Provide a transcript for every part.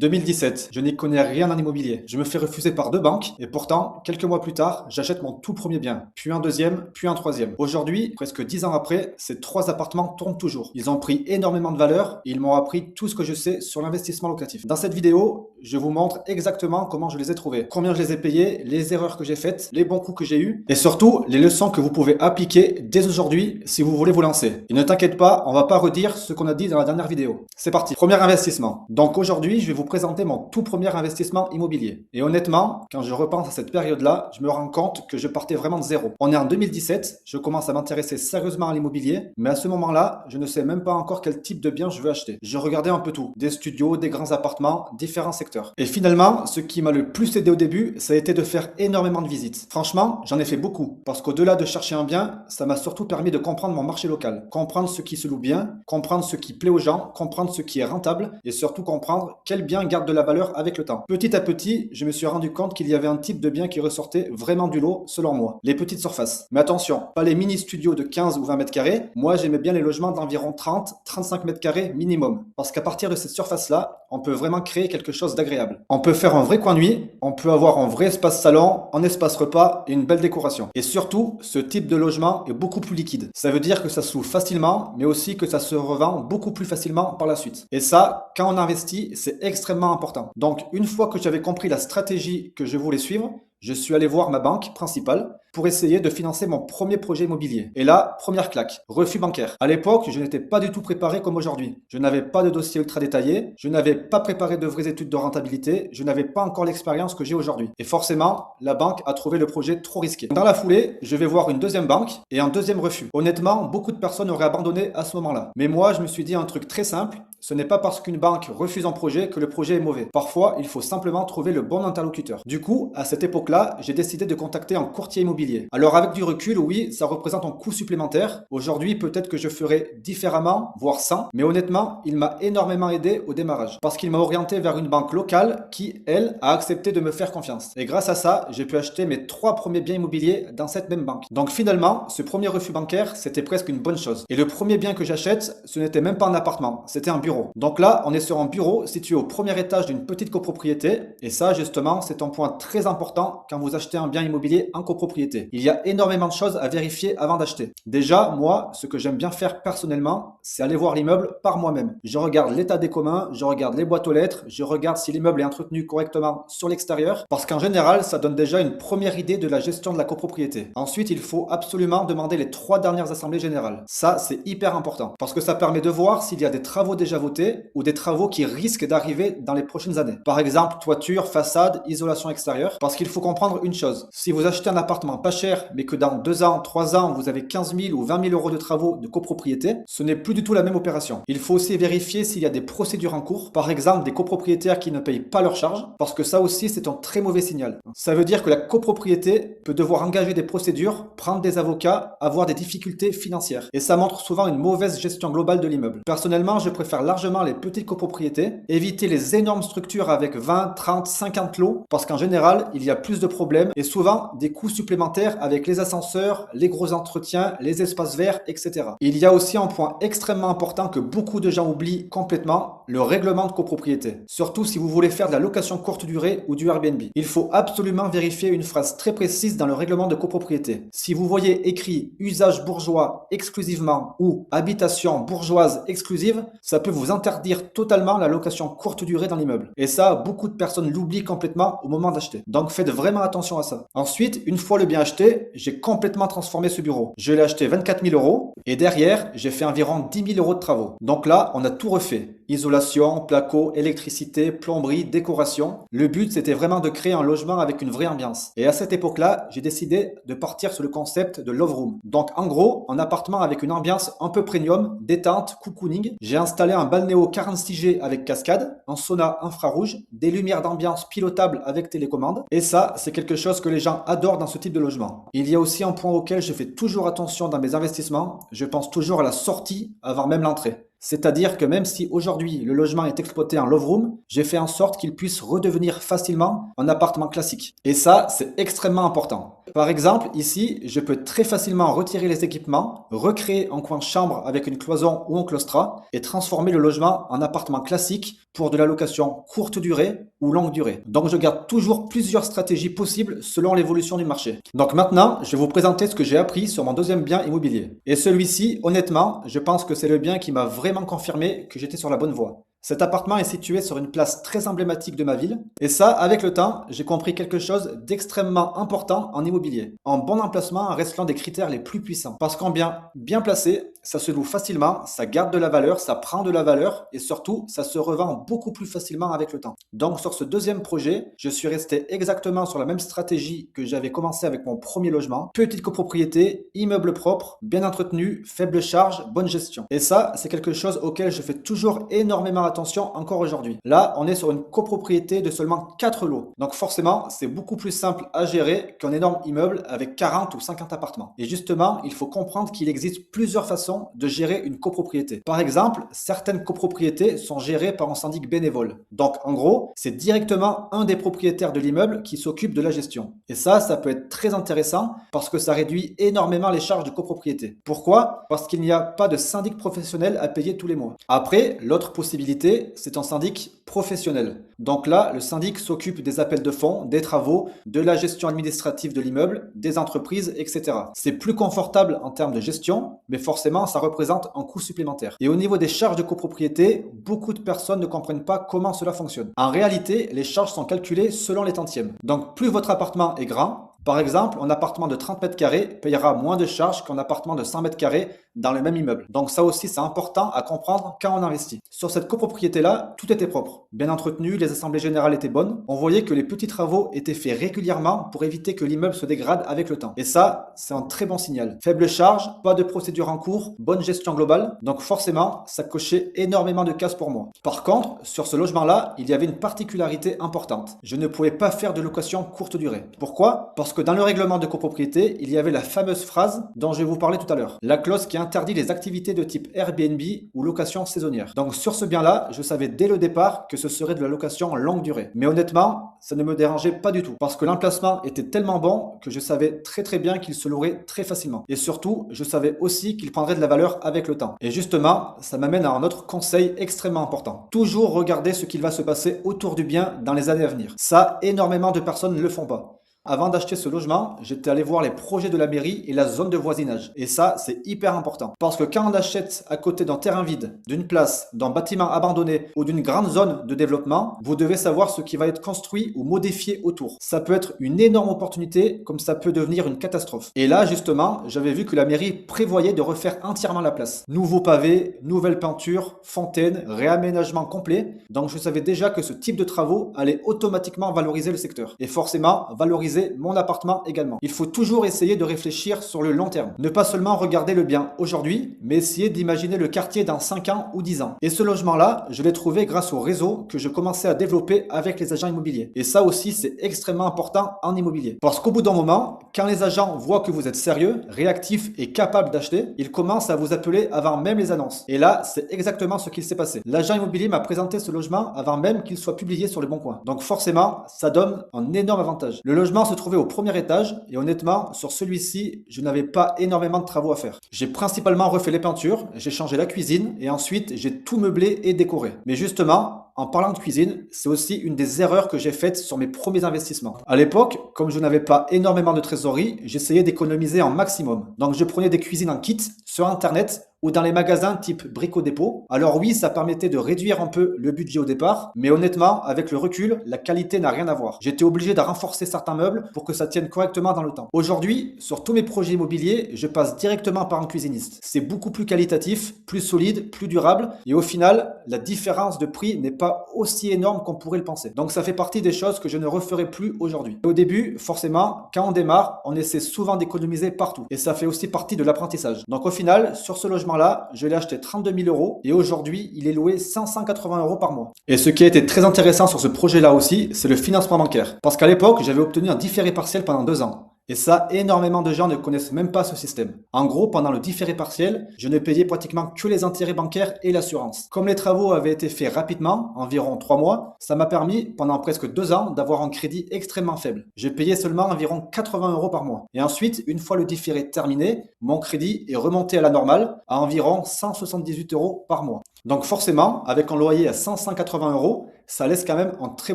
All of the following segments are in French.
2017, je n'y connais rien en immobilier. Je me fais refuser par 2 banques et pourtant, quelques mois plus tard, j'achète mon tout premier bien, puis un deuxième, puis un troisième. Aujourd'hui, presque 10 ans après, ces 3 appartements tournent toujours. Ils ont pris énormément de valeur et ils m'ont appris tout ce que je sais sur l'investissement locatif. Dans cette vidéo, je vous montre exactement comment je les ai trouvés, combien je les ai payés, les erreurs que j'ai faites, les bons coups que j'ai eus et surtout les leçons que vous pouvez appliquer dès aujourd'hui si vous voulez vous lancer. Et ne t'inquiète pas, on va pas redire ce qu'on a dit dans la dernière vidéo. C'est parti. Premier investissement. Donc aujourd'hui, je vais vous présenter mon tout premier investissement immobilier. Et honnêtement, quand je repense à cette période-là, je me rends compte que je partais vraiment de zéro. On est en 2017, je commence à m'intéresser sérieusement à l'immobilier, mais à ce moment-là, je ne sais même pas encore quel type de bien je veux acheter. Je regardais un peu tout, des studios, des grands appartements, différents secteurs. Et finalement, ce qui m'a le plus aidé au début, ça a été de faire énormément de visites. Franchement, j'en ai fait beaucoup, parce qu'au-delà de chercher un bien, ça m'a surtout permis de comprendre mon marché local, comprendre ce qui se loue bien, comprendre ce qui plaît aux gens, comprendre ce qui est rentable, et surtout comprendre quel bien garde de la valeur avec le temps. Petit à petit, je me suis rendu compte qu'il y avait un type de bien qui ressortait vraiment du lot, selon moi. Les petites surfaces. Mais attention, pas les mini-studios de 15 ou 20 mètres carrés. Moi, j'aimais bien les logements d'environ 30-35 mètres carrés minimum. Parce qu'à partir de cette surface-là, on peut vraiment créer quelque chose d'agréable. On peut faire un vrai coin nuit, on peut avoir un vrai espace salon, un espace repas et une belle décoration. Et surtout, ce type de logement est beaucoup plus liquide. Ça veut dire que ça se loue facilement, mais aussi que ça se revend beaucoup plus facilement par la suite. Et ça, quand on investit, c'est extrêmement important. Donc, une fois que j'avais compris la stratégie que je voulais suivre, je suis allé voir ma banque principale pour essayer de financer mon premier projet immobilier. Et là, première claque, refus bancaire. À l'époque, je n'étais pas du tout préparé comme aujourd'hui. Je n'avais pas de dossier ultra détaillé, je n'avais pas préparé de vraies études de rentabilité, je n'avais pas encore l'expérience que j'ai aujourd'hui. Et forcément, la banque a trouvé le projet trop risqué. Dans la foulée, je vais voir une deuxième banque et un deuxième refus. Honnêtement, beaucoup de personnes auraient abandonné à ce moment-là. Mais moi, je me suis dit un truc très simple. Ce n'est pas parce qu'une banque refuse un projet que le projet est mauvais. Parfois, il faut simplement trouver le bon interlocuteur. Du coup, à cette époque-là, j'ai décidé de contacter un courtier immobilier. Alors avec du recul, oui, ça représente un coût supplémentaire. Aujourd'hui, peut-être que je ferais différemment, voire sans. Mais honnêtement, il m'a énormément aidé au démarrage. Parce qu'il m'a orienté vers une banque locale qui, elle, a accepté de me faire confiance. Et grâce à ça, j'ai pu acheter mes 3 premiers biens immobiliers dans cette même banque. Donc finalement, ce premier refus bancaire, c'était presque une bonne chose. Et le premier bien que j'achète, ce n'était même pas un appartement, c'était un bureau. Donc là, on est sur un bureau situé au premier étage d'une petite copropriété. Et ça, justement, c'est un point très important quand vous achetez un bien immobilier en copropriété. Il y a énormément de choses à vérifier avant d'acheter. Déjà, moi, ce que j'aime bien faire personnellement, c'est aller voir l'immeuble par moi-même. Je regarde l'état des communs, je regarde les boîtes aux lettres, je regarde si l'immeuble est entretenu correctement sur l'extérieur. Parce qu'en général, ça donne déjà une première idée de la gestion de la copropriété. Ensuite, il faut absolument demander les 3 dernières assemblées générales. Ça, c'est hyper important. Parce que ça permet de voir s'il y a des travaux déjà votés ou des travaux qui risquent d'arriver dans les prochaines années. Par exemple, toiture, façade, isolation extérieure. Parce qu'il faut comprendre une chose. Si vous achetez un appartement pas cher, mais que dans 2 ans, 3 ans, vous avez 15 000 ou 20 000 euros de travaux de copropriété, ce n'est plus du tout la même opération. Il faut aussi vérifier s'il y a des procédures en cours. Par exemple, des copropriétaires qui ne payent pas leurs charges. Parce que ça aussi, c'est un très mauvais signal. Ça veut dire que la copropriété peut devoir engager des procédures, prendre des avocats, avoir des difficultés financières. Et ça montre souvent une mauvaise gestion globale de l'immeuble. Personnellement, je préfère largement les petites copropriétés, éviter les énormes structures avec 20, 30, 50 lots, parce qu'en général, il y a plus de problèmes et souvent des coûts supplémentaires avec les ascenseurs, les gros entretiens, les espaces verts, etc. Il y a aussi un point extrêmement important que beaucoup de gens oublient complètement, le règlement de copropriété. Surtout si vous voulez faire de la location courte durée ou du Airbnb. Il faut absolument vérifier une phrase très précise dans le règlement de copropriété. Si vous voyez écrit usage bourgeois exclusivement ou habitation bourgeoise exclusive, ça peut vous interdire totalement la location courte durée dans l'immeuble. Et ça, beaucoup de personnes l'oublient complètement au moment d'acheter. Donc faites vraiment attention à ça. Ensuite, une fois le bien acheté, j'ai complètement transformé ce bureau. Je l'ai acheté 24 000 euros et derrière, j'ai fait environ 10 000 euros de travaux. Donc là, on a tout refait. Isolation, placo, électricité, plomberie, décoration. Le but, c'était vraiment de créer un logement avec une vraie ambiance. Et à cette époque-là, j'ai décidé de partir sur le concept de Love Room. Donc en gros, un appartement avec une ambiance un peu premium, détente, cocooning. J'ai installé un balnéo 46G avec cascade, un sauna infrarouge, des lumières d'ambiance pilotables avec télécommande. Et ça, c'est quelque chose que les gens adorent dans ce type de logement. Il y a aussi un point auquel je fais toujours attention dans mes investissements. Je pense toujours à la sortie avant même l'entrée. C'est-à-dire que même si aujourd'hui le logement est exploité en love room, j'ai fait en sorte qu'il puisse redevenir facilement un appartement classique. Et ça, c'est extrêmement important. Par exemple, ici, je peux très facilement retirer les équipements, recréer un coin chambre avec une cloison ou un claustrat et transformer le logement en appartement classique pour de la location courte durée ou longue durée. Donc je garde toujours plusieurs stratégies possibles selon l'évolution du marché. Donc maintenant, je vais vous présenter ce que j'ai appris sur mon deuxième bien immobilier. Et celui-ci, honnêtement, je pense que c'est le bien qui m'a vraiment confirmé que j'étais sur la bonne voie. Cet appartement est situé sur une place très emblématique de ma ville. Et ça, avec le temps, j'ai compris quelque chose d'extrêmement important en immobilier. Un bon emplacement reste l'un des critères les plus puissants. Parce qu'en bien placé, ça se loue facilement, ça garde de la valeur, ça prend de la valeur et surtout, ça se revend beaucoup plus facilement avec le temps. Donc sur ce deuxième projet, je suis resté exactement sur la même stratégie que j'avais commencé avec mon premier logement. Petite copropriété, immeuble propre, bien entretenu, faible charge, bonne gestion. Et ça, c'est quelque chose auquel je fais toujours énormément attention encore aujourd'hui. Là, on est sur une copropriété de seulement 4 lots. Donc forcément, c'est beaucoup plus simple à gérer qu'un énorme immeuble avec 40 ou 50 appartements. Et justement, il faut comprendre qu'il existe plusieurs façons de gérer une copropriété. Par exemple, certaines copropriétés sont gérées par un syndic bénévole. Donc en gros, c'est directement un des propriétaires de l'immeuble qui s'occupe de la gestion. Et ça peut être très intéressant parce que ça réduit énormément les charges de copropriété. Pourquoi? Parce qu'il n'y a pas de syndic professionnel à payer tous les mois. Après, l'autre possibilité, c'est un syndic professionnel. Donc là, le syndic s'occupe des appels de fonds, des travaux, de la gestion administrative de l'immeuble, des entreprises, etc. C'est plus confortable en termes de gestion, mais forcément, ça représente un coût supplémentaire. Et au niveau des charges de copropriété, beaucoup de personnes ne comprennent pas comment cela fonctionne. En réalité, les charges sont calculées selon les tantièmes. Donc plus votre appartement est grand, par exemple, un appartement de 30 mètres carrés payera moins de charges qu'un appartement de 100 mètres carrés dans le même immeuble. Donc ça aussi, c'est important à comprendre quand on investit. Sur cette copropriété-là, tout était propre, bien entretenu, les assemblées générales étaient bonnes. On voyait que les petits travaux étaient faits régulièrement pour éviter que l'immeuble se dégrade avec le temps. Et ça, c'est un très bon signal. Faible charge, pas de procédure en cours, bonne gestion globale. Donc forcément, ça cochait énormément de cases pour moi. Par contre, sur ce logement-là, il y avait une particularité importante. Je ne pouvais pas faire de location courte durée. Pourquoi? Parce que dans le règlement de copropriété, il y avait la fameuse phrase dont je vais vous parler tout à l'heure. La clause qui interdit les activités de type Airbnb ou location saisonnière. Donc sur ce bien-là, je savais dès le départ que ce serait de la location longue durée. Mais honnêtement, ça ne me dérangeait pas du tout. Parce que l'emplacement était tellement bon que je savais très bien qu'il se louerait très facilement. Et surtout, je savais aussi qu'il prendrait de la valeur avec le temps. Et justement, ça m'amène à un autre conseil extrêmement important. Toujours regarder ce qu'il va se passer autour du bien dans les années à venir. Ça, énormément de personnes ne le font pas. Avant d'acheter ce logement, j'étais allé voir les projets de la mairie et la zone de voisinage. Et ça, c'est hyper important. Parce que quand on achète à côté d'un terrain vide, d'une place, d'un bâtiment abandonné ou d'une grande zone de développement, vous devez savoir ce qui va être construit ou modifié autour. Ça peut être une énorme opportunité, comme ça peut devenir une catastrophe. Et là, justement, j'avais vu que la mairie prévoyait de refaire entièrement la place. Nouveaux pavés, nouvelles peintures, fontaines, réaménagement complet. Donc je savais déjà que ce type de travaux allait automatiquement valoriser le secteur. Et forcément, valoriser mon appartement également. Il faut toujours essayer de réfléchir sur le long terme. Ne pas seulement regarder le bien aujourd'hui, mais essayer d'imaginer le quartier dans 5 ans ou 10 ans. Et ce logement-là, je l'ai trouvé grâce au réseau que je commençais à développer avec les agents immobiliers. Et ça aussi, c'est extrêmement important en immobilier. Parce qu'au bout d'un moment, quand les agents voient que vous êtes sérieux, réactif et capable d'acheter, ils commencent à vous appeler avant même les annonces. Et là, c'est exactement ce qu'il s'est passé. L'agent immobilier m'a présenté ce logement avant même qu'il soit publié sur Le Bon Coin. Donc forcément, ça donne un énorme avantage. Le logement se trouvait au premier étage et honnêtement, sur celui-ci, je n'avais pas énormément de travaux à faire. J'ai principalement refait les peintures, j'ai changé la cuisine et ensuite j'ai tout meublé et décoré. Mais justement, en parlant de cuisine, c'est aussi une des erreurs que j'ai faites sur mes premiers investissements. À l'époque, comme je n'avais pas énormément de trésorerie, j'essayais d'économiser un maximum. Donc je prenais des cuisines en kit sur internet ou dans les magasins type Brico Dépôt. Alors oui, ça permettait de réduire un peu le budget au départ, mais honnêtement, avec le recul, la qualité n'a rien à voir. J'étais obligé de renforcer certains meubles pour que ça tienne correctement dans le temps. Aujourd'hui, sur tous mes projets immobiliers, je passe directement par un cuisiniste. C'est beaucoup plus qualitatif, plus solide, plus durable, et au final, la différence de prix n'est pas aussi énorme qu'on pourrait le penser. Donc ça fait partie des choses que je ne referai plus aujourd'hui. Au début, forcément, quand on démarre, on essaie souvent d'économiser partout, et ça fait aussi partie de l'apprentissage. Donc au final, sur ce logement là, je l'ai acheté 32 000 euros et aujourd'hui, il est loué 580 euros par mois. Et ce qui a été très intéressant sur ce projet-là aussi, c'est le financement bancaire. Parce qu'à l'époque, j'avais obtenu un différé partiel pendant 2 ans. Et ça, énormément de gens ne connaissent même pas ce système. En gros, pendant le différé partiel, je ne payais pratiquement que les intérêts bancaires et l'assurance. Comme les travaux avaient été faits rapidement, environ 3 mois, ça m'a permis, pendant presque 2 ans, d'avoir un crédit extrêmement faible. J'ai payé seulement environ 80 € par mois. Et ensuite, une fois le différé terminé, mon crédit est remonté à la normale, à environ 178 € par mois. Donc forcément, avec un loyer à 580 €, ça laisse quand même un très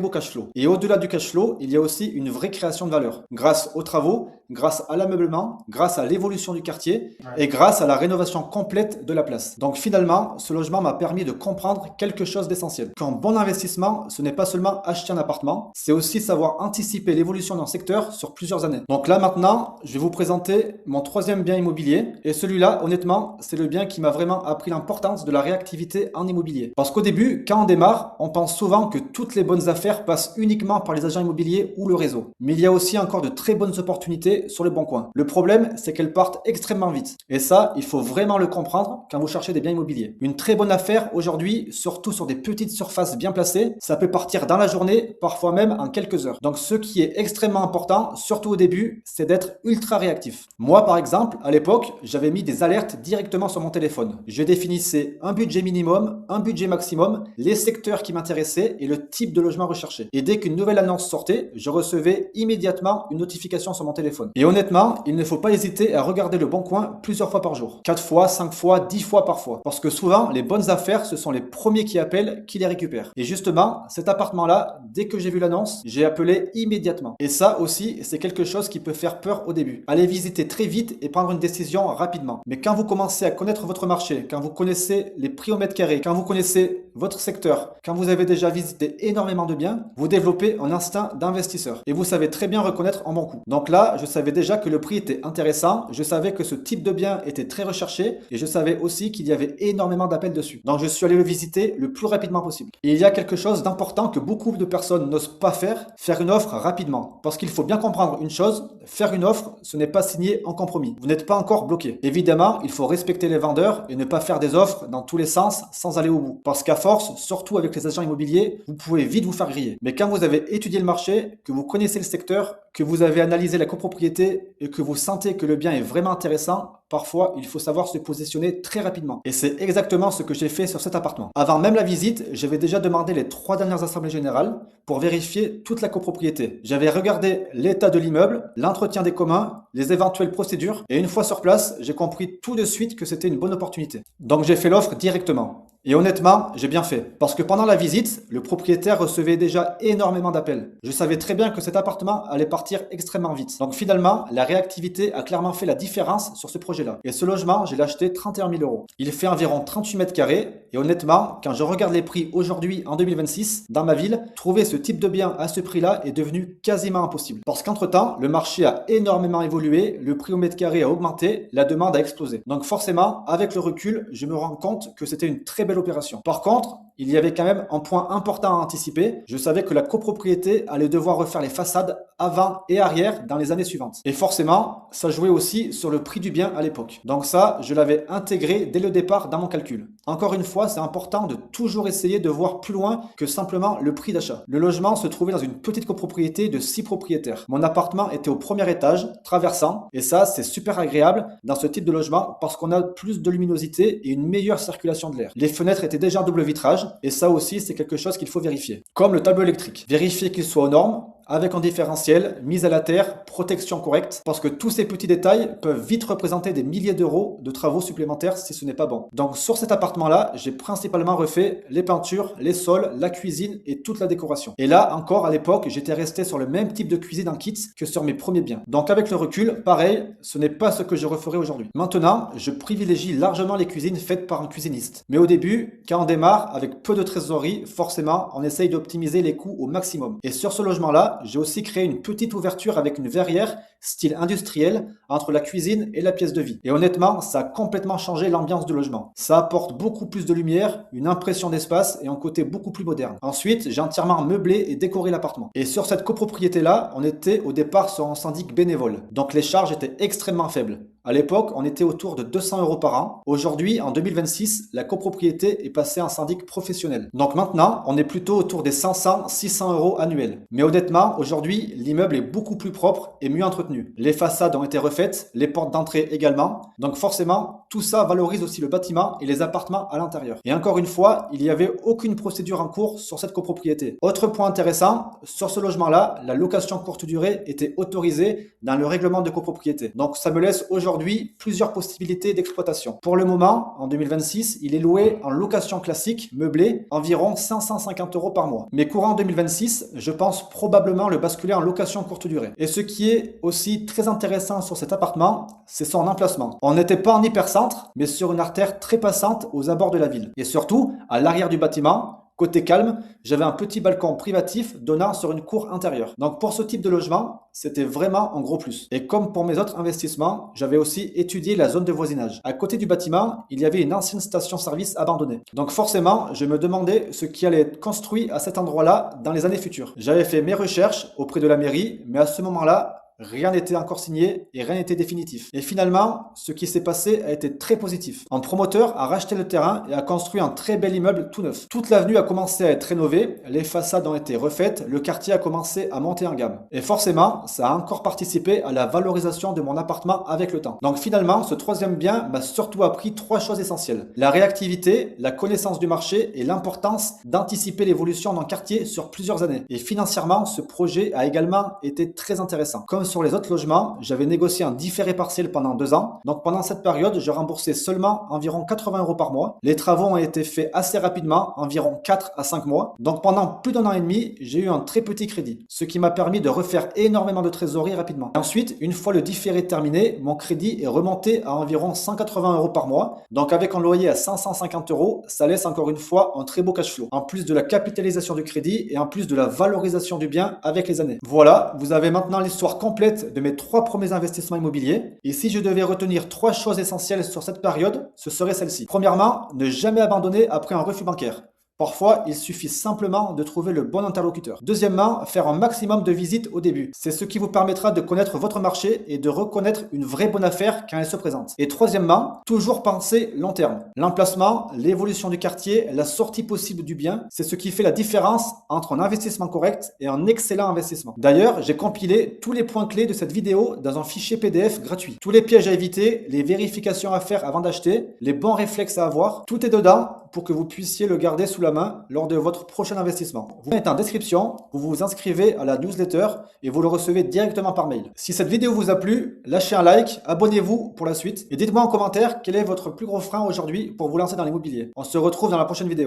beau cash flow. Et au-delà du cash flow, il y a aussi une vraie création de valeur. Grâce aux travaux, grâce à l'ameublement, grâce à l'évolution du quartier et grâce à la rénovation complète de la place. Donc finalement, ce logement m'a permis de comprendre quelque chose d'essentiel. Qu'un bon investissement, ce n'est pas seulement acheter un appartement, c'est aussi savoir anticiper l'évolution d'un secteur sur plusieurs années. Donc là maintenant, je vais vous présenter mon troisième bien immobilier. Et celui-là, honnêtement, c'est le bien qui m'a vraiment appris l'importance de la réactivité en immobilier. Parce qu'au début, quand on démarre, on pense souvent que toutes les bonnes affaires passent uniquement par les agents immobiliers ou le réseau. Mais il y a aussi encore de très bonnes opportunités sur le bon coin. Le problème, c'est qu'elles partent extrêmement vite. Et ça, il faut vraiment le comprendre quand vous cherchez des biens immobiliers. Une très bonne affaire aujourd'hui, surtout sur des petites surfaces bien placées, ça peut partir dans la journée, parfois même en quelques heures. Donc ce qui est extrêmement important, surtout au début, c'est d'être ultra réactif. Moi, par exemple, à l'époque, j'avais mis des alertes directement sur mon téléphone. Je définissais un budget minimum, un budget maximum, les secteurs qui m'intéressaient et le type de logement recherché. Et dès qu'une nouvelle annonce sortait, je recevais immédiatement une notification sur mon téléphone. Et honnêtement, il ne faut pas hésiter à regarder le bon coin plusieurs fois par jour. 4 fois, 5 fois, 10 fois parfois. Parce que souvent, les bonnes affaires, ce sont les premiers qui appellent, qui les récupèrent. Et justement, cet appartement-là, dès que j'ai vu l'annonce, j'ai appelé immédiatement. Et ça aussi, c'est quelque chose qui peut faire peur au début. Allez visiter très vite et prendre une décision rapidement. Mais quand vous commencez à connaître votre marché, quand vous connaissez les prix au mètre carré, quand vous connaissez votre secteur, quand vous avez déjà visité énormément de biens, vous développez un instinct d'investisseur. Et vous savez très bien reconnaître un bon coup. Donc là, je savais déjà que le prix était intéressant, je savais que ce type de bien était très recherché et je savais aussi qu'il y avait énormément d'appels dessus. Donc je suis allé le visiter le plus rapidement possible. Et il y a quelque chose d'important que beaucoup de personnes n'osent pas faire une offre rapidement. Parce qu'il faut bien comprendre une chose, faire une offre, ce n'est pas signer un compromis. Vous n'êtes pas encore bloqué. Évidemment, il faut respecter les vendeurs et ne pas faire des offres dans tous les sens sans aller au bout. Parce qu'à force, surtout avec les agents immobiliers, vous pouvez vite vous faire griller. Mais quand vous avez étudié le marché, que vous connaissez le secteur, que vous avez analysé la copropriété et que vous sentez que le bien est vraiment intéressant, parfois il faut savoir se positionner très rapidement. Et c'est exactement ce que j'ai fait sur cet appartement. Avant même la visite, j'avais déjà demandé les 3 dernières assemblées générales pour vérifier toute la copropriété. J'avais regardé l'état de l'immeuble, l'entretien des communs, les éventuelles procédures et une fois sur place, j'ai compris tout de suite que c'était une bonne opportunité. Donc j'ai fait l'offre directement. Et honnêtement, j'ai bien fait. Parce que pendant la visite, le propriétaire recevait déjà énormément d'appels. Je savais très bien que cet appartement allait partir extrêmement vite. Donc finalement, la réactivité a clairement fait la différence sur ce projet-là. Et ce logement, je l'ai acheté 31 000 €. Il fait environ 38 mètres carrés. Et honnêtement, quand je regarde les prix aujourd'hui, en 2026, dans ma ville, trouver ce type de bien à ce prix-là est devenu quasiment impossible. Parce qu'entre-temps, le marché a énormément évolué, le prix au mètre carré a augmenté, la demande a explosé. Donc forcément, avec le recul, je me rends compte que c'était une très belle opération. Par contre, il y avait quand même un point important à anticiper. Je savais que la copropriété allait devoir refaire les façades avant et arrière dans les années suivantes. Et forcément, ça jouait aussi sur le prix du bien à l'époque. Donc ça, je l'avais intégré dès le départ dans mon calcul. Encore une fois, c'est important de toujours essayer de voir plus loin que simplement le prix d'achat. Le logement se trouvait dans une petite copropriété de 6 propriétaires. Mon appartement était au premier étage, traversant, et ça, c'est super agréable dans ce type de logement parce qu'on a plus de luminosité et une meilleure circulation de l'air. Les fenêtres étaient déjà en double vitrage, et ça aussi, c'est quelque chose qu'il faut vérifier. Comme le tableau électrique. Vérifier qu'il soit aux normes, avec un différentiel, mise à la terre, protection correcte, parce que tous ces petits détails peuvent vite représenter des milliers d'euros de travaux supplémentaires si ce n'est pas bon. Donc sur cet appartement-là, j'ai principalement refait les peintures, les sols, la cuisine et toute la décoration. Et là, encore à l'époque, j'étais resté sur le même type de cuisine en kit que sur mes premiers biens. Donc avec le recul, pareil, ce n'est pas ce que je referai aujourd'hui. Maintenant, je privilégie largement les cuisines faites par un cuisiniste. Mais au début, quand on démarre avec peu de trésorerie, forcément, on essaye d'optimiser les coûts au maximum. Et sur ce logement-là, j'ai aussi créé une petite ouverture avec une verrière style industriel entre la cuisine et la pièce de vie. Et honnêtement, ça a complètement changé l'ambiance du logement. Ça apporte beaucoup plus de lumière, une impression d'espace et un côté beaucoup plus moderne. Ensuite, j'ai entièrement meublé et décoré l'appartement. Et sur cette copropriété-là, on était au départ sur un syndic bénévole. Donc les charges étaient extrêmement faibles. À l'époque, on était autour de 200 euros par an. Aujourd'hui, en 2026, la copropriété est passée en syndic professionnel. Donc maintenant, on est plutôt autour des 500-600 euros annuels. Mais honnêtement, aujourd'hui, l'immeuble est beaucoup plus propre et mieux entretenu. Les façades ont été refaites, les portes d'entrée également. Donc forcément, tout ça valorise aussi le bâtiment et les appartements à l'intérieur. Et encore une fois, il n'y avait aucune procédure en cours sur cette copropriété. Autre point intéressant, sur ce logement-là, la location courte durée était autorisée dans le règlement de copropriété. Donc ça me laisse aujourd'hui plusieurs possibilités d'exploitation. Pour le moment, en 2026, il est loué en location classique, meublé, environ 550 euros par mois. Mais courant 2026, je pense probablement le basculer en location courte durée. Et ce qui est aussi très intéressant sur cet appartement, c'est son emplacement. On n'était pas en hypercentre, mais sur une artère très passante aux abords de la ville. Et surtout, à l'arrière du bâtiment, côté calme, j'avais un petit balcon privatif donnant sur une cour intérieure. Donc pour ce type de logement, c'était vraiment un gros plus. Et comme pour mes autres investissements, j'avais aussi étudié la zone de voisinage. À côté du bâtiment, il y avait une ancienne station-service abandonnée. Donc forcément, je me demandais ce qui allait être construit à cet endroit-là dans les années futures. J'avais fait mes recherches auprès de la mairie, mais à ce moment-là, rien n'était encore signé et rien n'était définitif. Et finalement, ce qui s'est passé a été très positif. Un promoteur a racheté le terrain et a construit un très bel immeuble tout neuf. Toute l'avenue a commencé à être rénovée, les façades ont été refaites, le quartier a commencé à monter en gamme. Et forcément, ça a encore participé à la valorisation de mon appartement avec le temps. Donc finalement, ce troisième bien m'a surtout appris trois choses essentielles. La réactivité, la connaissance du marché et l'importance d'anticiper l'évolution d'un quartier sur plusieurs années. Et financièrement, ce projet a également été très intéressant. Comme sur les autres logements, j'avais négocié un différé partiel pendant 2 ans. Donc pendant cette période, je remboursais seulement environ 80 euros par mois. Les travaux ont été faits assez rapidement, environ 4 à 5 mois. Donc pendant plus d'1 an et demi, j'ai eu un très petit crédit, ce qui m'a permis de refaire énormément de trésorerie rapidement. Et ensuite, une fois le différé terminé, mon crédit est remonté à environ 180 euros par mois. Donc avec un loyer à 550 euros, ça laisse encore une fois un très beau cash flow. En plus de la capitalisation du crédit et en plus de la valorisation du bien avec les années. Voilà, vous avez maintenant l'histoire complète de mes 3 premiers investissements immobiliers. Et si je devais retenir 3 choses essentielles sur cette période, ce serait celle-ci. Premièrement, ne jamais abandonner après un refus bancaire. Parfois, il suffit simplement de trouver le bon interlocuteur. Deuxièmement, faire un maximum de visites au début. C'est ce qui vous permettra de connaître votre marché et de reconnaître une vraie bonne affaire quand elle se présente. Et troisièmement, toujours penser long terme. L'emplacement, l'évolution du quartier, la sortie possible du bien, c'est ce qui fait la différence entre un investissement correct et un excellent investissement. D'ailleurs, j'ai compilé tous les points clés de cette vidéo dans un fichier PDF gratuit. Tous les pièges à éviter, les vérifications à faire avant d'acheter, les bons réflexes à avoir, tout est dedans pour que vous puissiez le garder sous la main lors de votre prochain investissement. Vous mettez en description, vous vous inscrivez à la newsletter et vous le recevez directement par mail. Si cette vidéo vous a plu, lâchez un like, abonnez-vous pour la suite et dites-moi en commentaire quel est votre plus gros frein aujourd'hui pour vous lancer dans l'immobilier. On se retrouve dans la prochaine vidéo.